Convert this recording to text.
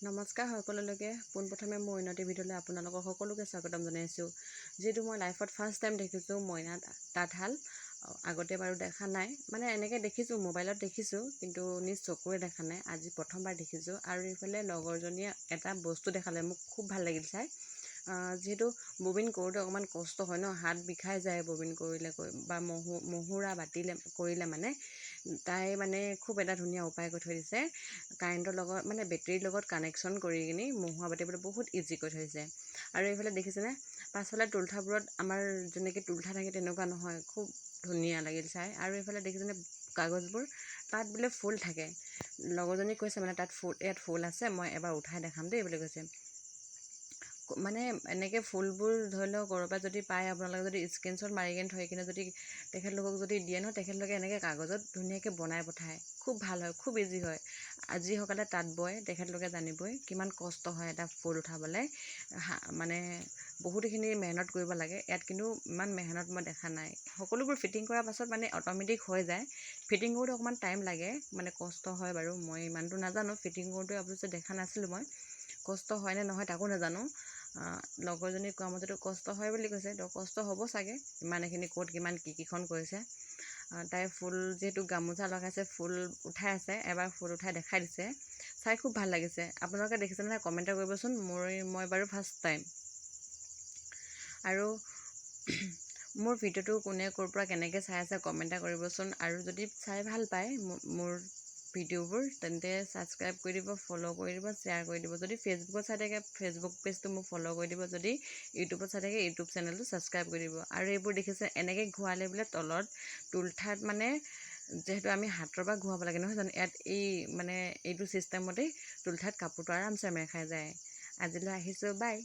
নমস্কাৰ সকলোলৈকে পোনপ্ৰথমে মই উন্নতি ভিডিঅ'লৈ আপোনালোকক সকলোকে স্বাগতম জনাইছোঁ। যিহেতু মই লাইফত ফাৰ্ষ্ট টাইম দেখিছোঁ মইনা তাঁতশাল। আগতে বাৰু দেখা নাই, মানে এনেকৈ দেখিছোঁ, মোবাইলত দেখিছোঁ, কিন্তু নিজ চকুৰে দেখা নাই। আজি প্ৰথমবাৰ দেখিছোঁ। আৰু এইফালে লগৰজনীয়ে এটা বস্তু দেখালে, মোক খুব ভাল লাগিল চাই। যিহেতু ববিন কৰোঁতে অকণমান কষ্ট হয় ন, হাত বিষাই যায় ববিন কৰিলে বা মহুৰা বাতিলে কৰিলে মানে। তাই মানে খুব এটা ধুনীয়া উপায় কৰি থৈ দিছে। কাৰেণ্টৰ লগত মানে বেটেৰীৰ লগত কানেকশ্যন কৰি কিনি মহুৰা বাতিবলৈ বহুত ইজি কৰি থৈছে। আৰু এইফালে দেখিছেনে, পাছফালে তুলঠাবোৰত আমাৰ যেনেকৈ তুলঠা থাকে তেনেকুৱা নহয়, খুব ধুনীয়া লাগিল চাই। আৰু এইফালে দেখিছেনে কাগজবোৰ, তাত বোলে ফুল থাকে। লগৰজনীক কৈছে মানে ইয়াত ফুল আছে, মই এবাৰ উঠাই দেখাম দেই বুলি কৈছে। মানে এনেকৈ ফুলবোৰ ধৰি লওক ক'ৰবাত যদি পায়, আপোনালোকে যদি স্ক্ৰীনশ্বট মাৰি কিনে থৈ কিনে যদি তেখেতলোকক যদি দিয়ে নহয়, তেখেতলোকে এনেকৈ কাগজত ধুনীয়াকৈ বনাই পঠায়। খুব ভাল হয়, খুব ইজি হয়। যিসকলে তাঁত বয় তেখেতলোকে জানিবই কিমান কষ্ট হয় এটা ফুল উঠাবলৈ। মানে বহুতখিনি মেহনত কৰিব লাগে। ইয়াত কিন্তু ইমান মেহনত মই দেখা নাই। সকলোবোৰ ফিটিং কৰাৰ পাছত মানে অট'মেটিক হৈ যায়। ফিটিং কৰোঁতে অকণমান টাইম লাগে, মানে কষ্ট হয় বাৰু। মই ইমানটো নাজানো, ফিটিং কৰোঁতে অৱশ্যে দেখা নাছিলোঁ মই। কষ্ট হয় নে নহয় তাকো নাজানো। লগৰজনী কোৱা মতেতো কষ্ট হয় বুলি কৈছে, তো কষ্ট হ'ব চাগে। ইমানখিনি ক'ত কিমান কিখন কৰিছে। তাই ফুল যিহেতু গামোচা লগাইছে, ফুল উঠাই আছে, এবাৰ ফুল উঠাই দেখাই দিছে। চাই খুব ভাল লাগিছে। আপোনালোকে দেখিছেনে নাই কমেণ্ট কৰিবচোন। মই বাৰু ফাৰ্ষ্ট টাইম। আৰু মোৰ ভিডিঅ'টো কোনে ক'ৰ পৰা কেনেকৈ চাই আছে কমেণ্ট কৰিবচোন। আৰু যদি চাই ভাল পায় মোৰ ভিডিঅ'বোৰ, তেন্তে ছাবস্ক্ৰাইব কৰি দিব, ফ'ল' কৰি দিব, শ্বেয়াৰ কৰি দিব। যদি ফেচবুকত চাই থাকে ফেচবুক পেজটো মোক ফ'ল' কৰি দিব। যদি ইউটিউবত চাই থাকে ইউটিউব চেনেলটো ছাবস্ক্ৰাইব কৰি দিব। আৰু এইবোৰ দেখিছে এনেকৈ ঘূৰালে বোলে তলত তুলঠাত, মানে যিহেতু আমি হাতৰ পৰা ঘূৰাব লাগে নহয় জানো, ইয়াত মানে এইটো ছিষ্টেমতেই তুলঠাত কাপোৰটো আৰামছে মেৰ খাই যায়। আজিলৈ আহিছোঁ, বাই।